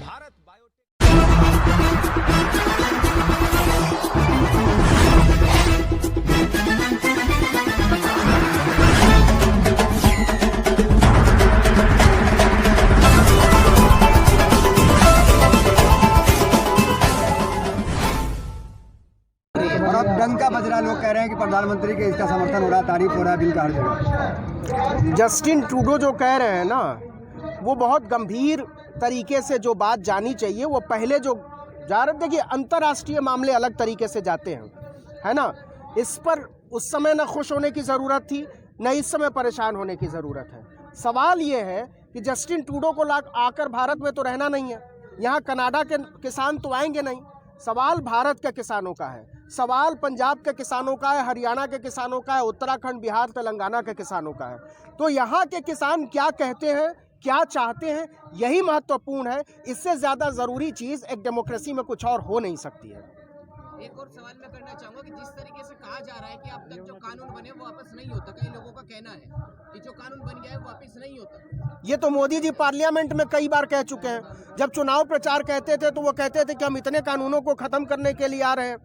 Bharat biotech और अब डंका बज रहा, लोग कह रहे हैं कि प्रधानमंत्री के इसका समर्थन हो रहा है, तारीफ हो रहा है बिल का हर जगह। जस्टिन ट्रूडो जो कह रहे हैं ना, वो बहुत गंभीर तरीके से जो बात जानी चाहिए, वो पहले जो जा रहे, देखिए अंतर्राष्ट्रीय मामले अलग तरीके से जाते हैं, है ना। इस पर उस समय न खुश होने की ज़रूरत थी, न इस समय परेशान होने की ज़रूरत है। सवाल ये है कि जस्टिन ट्रूडो को आकर भारत में तो रहना नहीं है, यहाँ कनाडा के किसान तो आएंगे नहीं। सवाल भारत के किसानों का है, सवाल पंजाब के किसानों का है, हरियाणा के किसानों का है, उत्तराखंड, बिहार, तेलंगाना के किसानों का है। तो यहाँ के किसान क्या कहते हैं, क्या चाहते हैं, यही महत्वपूर्ण है। इससे ज़्यादा ज़रूरी चीज़ एक डेमोक्रेसी में कुछ और हो नहीं सकती है। एक और सवाल मैं करना चाहूँगा कि जिस तरीके से कहा जा रहा है कि अब तक जो कानून बने वो वापस नहीं होता, कई लोगों का कहना है कि जो कानून बन गया है वो वापस नहीं होता। ये तो मोदी जी पार्लियामेंट में कई बार कह चुके हैं। जब चुनाव प्रचार कहते थे तो वो कहते थे कि हम इतने कानूनों को ख़त्म करने के लिए आ रहे हैं।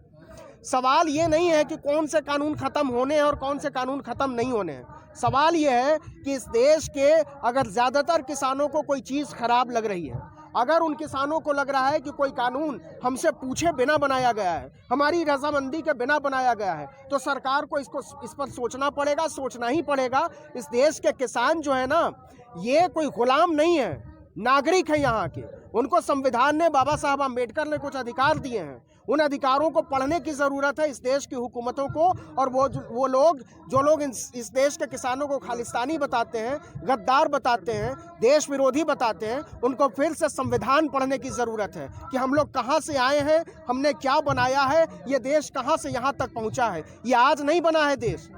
सवाल ये नहीं है कि कौन से कानून ख़त्म होने हैं और कौन से कानून ख़त्म नहीं होने हैं। सवाल ये है कि इस देश के अगर ज़्यादातर किसानों को कोई चीज़ ख़राब लग रही है, अगर उन किसानों को लग रहा है कि कोई कानून हमसे पूछे बिना बनाया गया है, हमारी रजामंदी के बिना बनाया गया है, तो सरकार को इस पर सोचना पड़ेगा, सोचना ही पड़ेगा। इस देश के किसान जो है ना, ये कोई गुलाम नहीं है, नागरिक है यहाँ के। उनको संविधान ने, बाबा साहब अम्बेडकर ने कुछ अधिकार दिए हैं। उन अधिकारों को पढ़ने की ज़रूरत है इस देश की हुकूमतों को। और वो लोग जो लोग इस देश के किसानों को खालिस्तानी बताते हैं, गद्दार बताते हैं, देश विरोधी बताते हैं, उनको फिर से संविधान पढ़ने की ज़रूरत है कि हम लोग कहाँ से आए हैं, हमने क्या बनाया है, ये देश कहाँ से यहाँ तक पहुँचा है। ये आज नहीं बना है देश,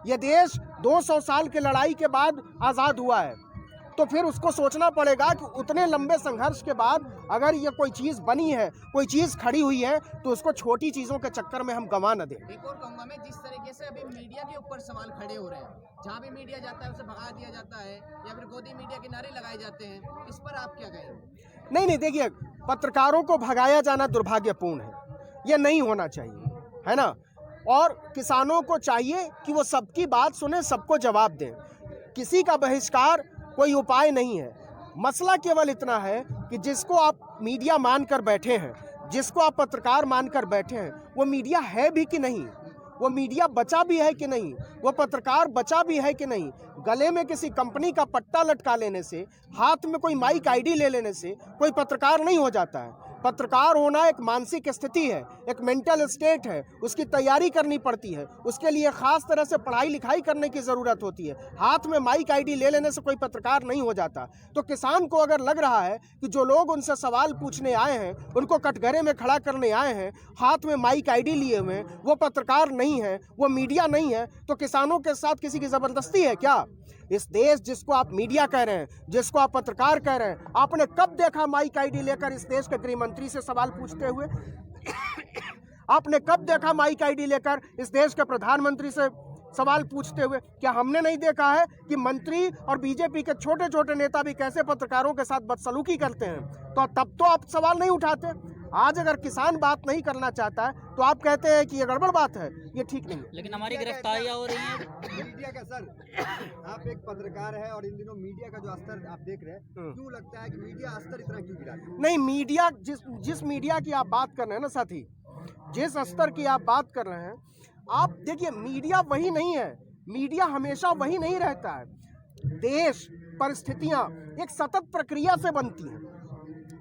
ये देश 200 साल की लड़ाई के बाद आज़ाद हुआ है। तो फिर उसको सोचना पड़ेगा कि उतने लंबे संघर्ष के बाद अगर ये कोई चीज़ बनी है, कोई चीज़ खड़ी हुई है, तो उसको छोटी चीज़ों के चक्कर में हम गंवा न दें। एक और कहूँगा मैं, जिस तरीके से अभी मीडिया के ऊपर सवाल खड़े हो रहे हैं, जहाँ भी मीडिया जाता है उसे भगा दिया जाता है या फिर गोदी मीडिया के नारे लगाए जाते हैं, इस पर आप क्या कहेंगे? नहीं, देखिए, पत्रकारों को भगाया जाना दुर्भाग्यपूर्ण है, ये नहीं होना चाहिए, है ना। और किसानों को चाहिए कि वो सबकी बात सुने, सबको जवाब दें। किसी का बहिष्कार कोई उपाय नहीं है। मसला केवल इतना है कि जिसको आप मीडिया मानकर बैठे हैं, जिसको आप पत्रकार मानकर बैठे हैं, वो मीडिया है भी कि नहीं, वो मीडिया बचा भी है कि नहीं, वो पत्रकार बचा भी है कि नहीं। गले में किसी कंपनी का पट्टा लटका लेने से, हाथ में कोई माइक आईडी ले लेने से कोई पत्रकार नहीं हो जाता है। पत्रकार होना एक मानसिक स्थिति है, एक मेंटल स्टेट है, उसकी तैयारी करनी पड़ती है, उसके लिए ख़ास तरह से पढ़ाई लिखाई करने की ज़रूरत होती है। हाथ में माइक आईडी ले लेने से कोई पत्रकार नहीं हो जाता। तो किसान को अगर लग रहा है कि जो लोग उनसे सवाल पूछने आए हैं, उनको कटघरे में खड़ा करने आए हैं, हाथ में माइक आईडी लिए हुए हैं, वो पत्रकार नहीं है, वो मीडिया नहीं है, तो किसानों के साथ किसी की ज़बरदस्ती है क्या? इस देश जिसको आप मीडिया कह रहे हैं, जिसको आप पत्रकार कह रहे हैं, आपने कब देखा माइक आईडी लेकर इस देश के गृह मंत्री से सवाल पूछते हुए? आपने कब देखा माइक आईडी लेकर इस देश के प्रधानमंत्री से सवाल पूछते हुए? क्या हमने नहीं देखा है कि मंत्री और बीजेपी के छोटे छोटे नेता भी कैसे पत्रकारों के साथ बदसलूकी करते हैं? तो तब तो आप सवाल नहीं उठाते। आज अगर किसान बात नहीं करना चाहता है तो आप कहते हैं कि ये गड़बड़ बात है, ये ठीक नहीं है। लेकिन हमारी गिरफ्तारियां हो रही हैं। मीडिया का सर, आप एक पत्रकार है और इन दिनों मीडिया का जो स्तर आप देख रहे हैं, क्यों लगता है कि मीडिया स्तर इतना क्यों गिरा? नहीं, मीडिया जिस मीडिया की आप बात कर रहे हैं ना साथी, जिस स्तर की आप बात कर रहे हैं, आप देखिए, मीडिया वही नहीं है, मीडिया हमेशा वही नहीं रहता है। देश, परिस्थितियां एक सतत प्रक्रिया से बनती हैं।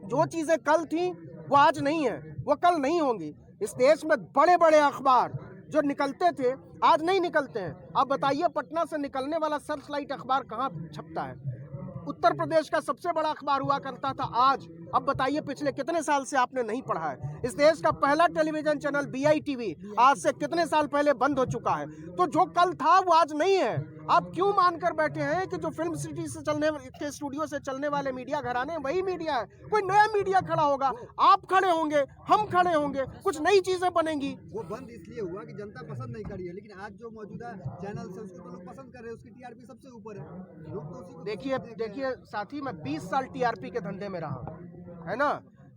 जो चीज़ें कल थी वो आज नहीं है, वो कल नहीं होंगी। इस देश में बड़े बड़े अखबार जो निकलते थे आज नहीं निकलते हैं। आप बताइए, पटना से निकलने वाला सर्चलाइट अखबार कहाँ छपता है? उत्तर प्रदेश का सबसे बड़ा अखबार हुआ करता था आज। अब बताइए, पिछले कितने साल से आपने नहीं पढ़ा है? इस देश का पहला टेलीविजन चैनल BITV आज से कितने साल पहले बंद हो चुका है। तो जो कल था वो आज नहीं है। आप क्यों मानकर बैठे हैं कि जो फिल्म सिटी से चलने के स्टूडियो से चलने वाले मीडिया घराने वही मीडिया है? कोई नया मीडिया खड़ा होगा, आप खड़े होंगे, हम खड़े होंगे, कुछ नई चीजें बनेंगी। वो बंद इसलिए हुआ कि जनता पसंद नहीं करी है, लेकिन आज जो मौजूदा चैनल है उसको तो लोग पसंद कर रहे हैं, उसकी TRP सबसे ऊपर है। लोग तो उसी को देखिए साथी, मैं 20 साल TRP के धंधे में रहा हूँ। है ना।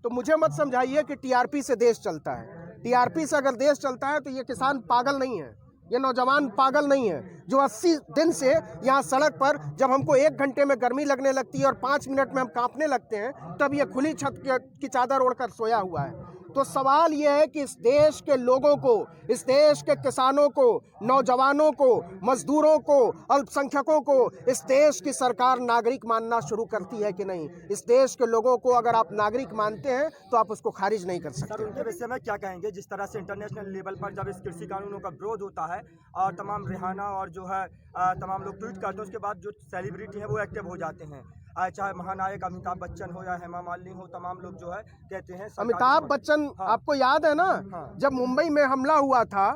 तो मुझे मत समझाइए कि टीआरपी से देश चलता है। टीआरपी से अगर देश चलता है तो ये किसान पागल नहीं है, ये नौजवान पागल नहीं है जो 80 दिन से यहाँ सड़क पर, जब हमको 1 घंटे में गर्मी लगने लगती है और 5 मिनट में हम कांपने लगते हैं, तब ये खुली छत की चादर ओढ़कर सोया हुआ है। तो सवाल ये है कि इस देश के लोगों को, इस देश के किसानों को, नौजवानों को, मजदूरों को, अल्पसंख्यकों को इस देश की सरकार नागरिक मानना शुरू करती है कि नहीं। इस देश के लोगों को अगर आप नागरिक मानते हैं तो आप उसको खारिज नहीं कर सकते। सर, उनके विषय में क्या कहेंगे जिस तरह से इंटरनेशनल लेवल पर जब इस कृषि कानूनों का विरोध होता है और तमाम रिहाना और जो है तमाम लोग ट्वीट करते हैं, उसके बाद जो सेलिब्रिटी है वो एक्टिव हो जाते हैं, चाहे महानायक अमिताभ बच्चन हो या हेमा मालिनी हो, तमाम लोग जो है कहते हैं अमिताभ बच्चन, हाँ। आपको याद है ना, हाँ। जब मुंबई में हमला हुआ था,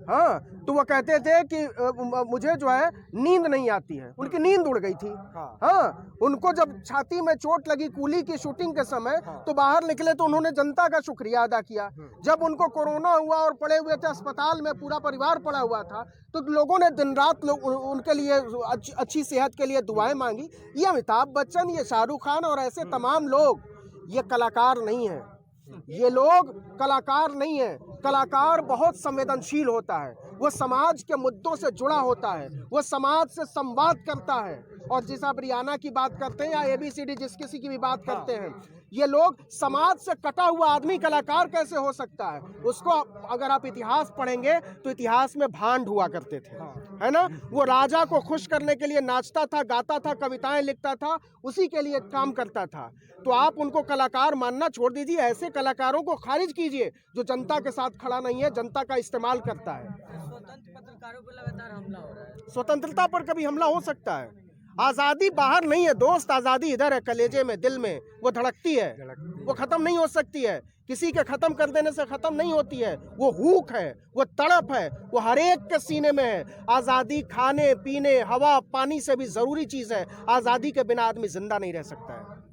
हाँ, तो वो कहते थे कि मुझे जो है नींद नहीं आती है, उनकी नींद उड़ गई थी। हाँ, उनको जब छाती में चोट लगी कूली की शूटिंग के समय, तो बाहर निकले तो उन्होंने जनता का शुक्रिया अदा किया। जब उनको कोरोना हुआ और पड़े हुए थे अस्पताल में, पूरा परिवार पड़ा हुआ था, तो लोगों ने दिन रात उनके लिए अच्छी सेहत के लिए दुआएं मांगी। ये अमिताभ बच्चन, ये शाहरुख खान और ऐसे तमाम लोग, ये कलाकार नहीं है, ये लोग कलाकार नहीं है। कलाकार बहुत संवेदनशील होता है, वो समाज के मुद्दों से जुड़ा होता है, वो समाज से संवाद करता है। और जिस आप रियाना की बात करते हैं या ABCD जिस किसी की भी बात करते हैं, ये लोग समाज से कटा हुआ आदमी कलाकार कैसे हो सकता है। उसको अगर आप इतिहास पढ़ेंगे तो इतिहास में भांड हुआ करते थे, है ना। वो राजा को खुश करने के लिए नाचता था, गाता था, कविताएं लिखता था, उसी के लिए काम करता था। तो आप उनको कलाकार मानना छोड़ दीजिए, ऐसे कलाकारों को खारिज कीजिए जो जनता के साथ खड़ा नहीं है, जनता का इस्तेमाल करता है। स्वतंत्र पत्रकारों पर लगातार हमला हो रहा है। स्वतंत्रता पर कभी हमला हो सकता है, आज़ादी बाहर नहीं है दोस्त, आज़ादी इधर है, कलेजे में, दिल में, वो धड़कती है, वो खत्म नहीं हो सकती है। किसी के खत्म कर देने से खत्म नहीं होती है, वो हुक है, वो तड़प है, वो हर एक के सीने में है। आज़ादी खाने पीने, हवा पानी से भी ज़रूरी चीज़ है। आज़ादी के बिना आदमी जिंदा नहीं रह सकता है।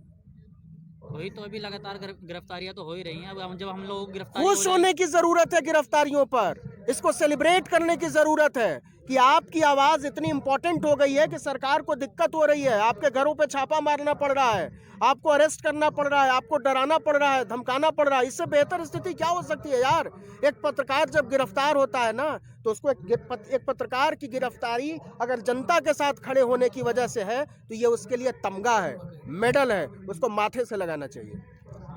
वही तो अभी लगातार गिरफ्तारियां तो हो ही रही हैं। अब जब हम लोग गिरफ्तार खुश होने की जरूरत है गिरफ्तारियों पर, इसको सेलिब्रेट करने की जरूरत है कि आपकी आवाज इतनी इंपॉर्टेंट हो गई है कि सरकार को दिक्कत हो रही है, आपके घरों पे छापा मारना पड़ रहा है, आपको अरेस्ट करना पड़ रहा है, आपको डराना पड़ रहा है, धमकाना पड़ रहा है। इससे बेहतर स्थिति क्या हो सकती है यार। एक पत्रकार जब गिरफ्तार होता है ना, तो उसको एक पत्रकार की गिरफ्तारी अगर जनता के साथ खड़े होने की वजह से है तो ये उसके लिए तमगा है, मेडल है, उसको माथे से लगाना चाहिए।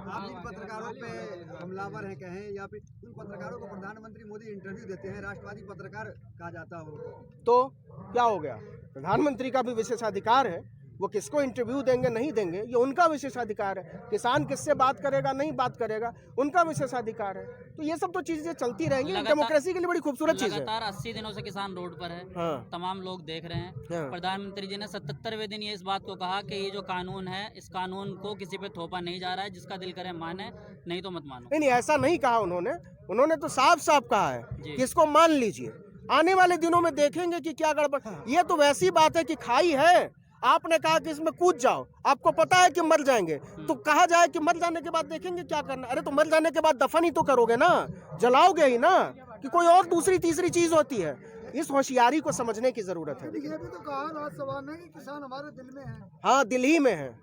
आप इन पत्रकारों पे हमलावर हैं कहें, या फिर उन पत्रकारों को प्रधानमंत्री मोदी इंटरव्यू देते हैं, राष्ट्रवादी पत्रकार कहा जाता है उनको, तो क्या हो गया। प्रधानमंत्री का भी विशेषाधिकार है, वो किसको इंटरव्यू देंगे नहीं देंगे ये उनका विशेषाधिकार है। किसान किससे बात करेगा नहीं बात करेगा उनका विशेषाधिकार है। तो ये सब तो चीजें चलती रहेंगी, डेमोक्रेसी के लिए बड़ी खूबसूरत चीज है। लगातार 80 दिनों से किसान रोड पर है, हाँ। तमाम लोग देख रहे हैं। हाँ। प्रधानमंत्री जी ने 77वें दिन ये इस बात को कहा कि ये जो कानून है, इस कानून को किसी पे थोपा नहीं जा रहा है, जिसका दिल करे माने, नहीं तो मत मानो। नहीं, ऐसा नहीं कहा उन्होंने तो साफ साफ कहा है कि इसको मान लीजिए। आने वाले दिनों में देखेंगे कि क्या गड़बड़। ये तो वैसी बात है कि खाई है, आपने कहा कि इसमें कूद जाओ, आपको पता है कि मर जाएंगे, तो कहा जाए कि मर जाने के बाद देखेंगे क्या करना। अरे तो मर जाने के बाद दफन ही तो करोगे ना, जलाओगे ही ना, कि कोई और दूसरी तीसरी चीज होती है। इस होशियारी को समझने की जरूरत है। ये भी तो कहा राजसभा ने कि किसान हमारे दिल में है। हाँ, दिल ही में है,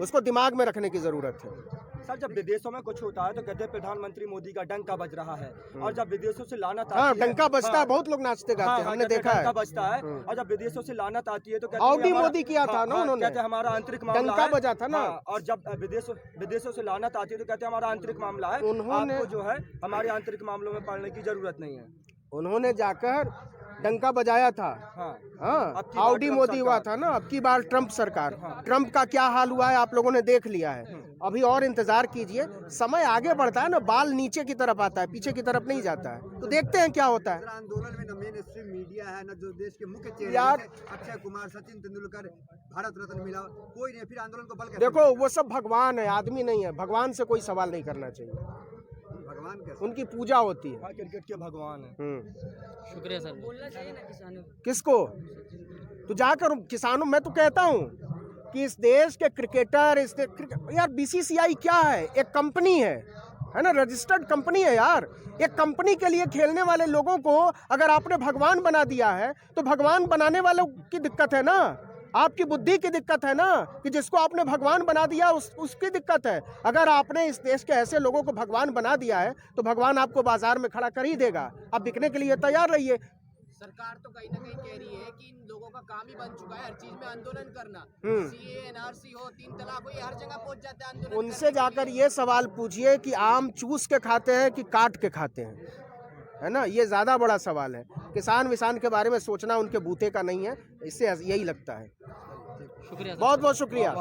उसको दिमाग में रखने की जरूरत है। सर, जब विदेशों में कुछ होता है तो कहते हैं प्रधानमंत्री मोदी का डंका बज रहा है, और जब विदेशों से लानत आती हाँ, है, डंका बजता है, बहुत लोग नाचते गाते हैं, हमने देखा है। डंका बजता है, और जब विदेशों से लानत आती है तो कहते हैं हाउडी हमारा- मोदी किया था ना उन्होंने, कहते हैं हमारा आंतरिक मामला डंका है। बजा था ना। और जब विदेशों से लानत आती है तो कहते हैं हमारा आंतरिक मामला है, आपको जो है हमारे आंतरिक मामलों में पड़ने की जरूरत नहीं है। उन्होंने जाकर डंका बजाया था। हाँ, हाउडी मोदी हुआ था ना। अब की बार ट्रंप सरकार, ट्रंप का क्या हाल हुआ है आप लोगों ने देख लिया है। अभी और इंतजार कीजिए, समय आगे बढ़ता है ना, बाल नीचे की तरफ आता है, पीछे की तरफ नहीं जाता है। तो देखते हैं क्या होता है। आंदोलन में न मेन स्ट्रीम मीडिया है, न जो देश के मुख्य चेहरे यार, हैं, अक्षय कुमार, सचिन तेंदुलकर, भारत रत्न मिला, कोई नहीं, फिर आंदोलन को बल कैसे देखो, वो सब भगवान है, आदमी नहीं है। भगवान से कोई सवाल नहीं करना चाहिए, भगवान कैसे? उनकी पूजा होती है। क्रिकेट के भगवान है। शुक्रिया सर। बोलना चाहिए ना किसानों को। किसको? तो जाकर किसानों, मैं तो कहता हूँ कि इस देश के क्रिकेटर, यार BCCI क्या है? एक कंपनी है ना, रजिस्टर्ड कंपनी है यार। एक कंपनी के लिए खेलने वाले लोगों को अगर आपने भगवान बना दिया है तो भगवान बनाने वालों की दिक्कत है ना। आपकी बुद्धि की दिक्कत है ना, कि जिसको आपने भगवान बना दिया उसकी दिक्कत है। अगर आपने इस देश के ऐसे लोगों को भगवान बना दिया है तो भगवान आपको बाजार में खड़ा कर ही देगा। आप बिकने के लिए तैयार रहिए। सरकार तो कहीं ना कहीं कह रही है कि इन लोगों का काम ही बन चुका है हर चीज में आंदोलन करना। सीए, एनआरसी हो, 3 तलाक हो, ये हर जगह पहुंच जाते हैं आंदोलन उनसे करने के जाकर लिए। ये सवाल पूछिए कि आम चूस के खाते हैं कि काट के खाते हैं, है ना। ये ज़्यादा बड़ा सवाल है। किसान विसान के बारे में सोचना उनके बूते का नहीं है। इससे यही लगता है। शुक्रिया सर। बहुत बहुत शुक्रिया।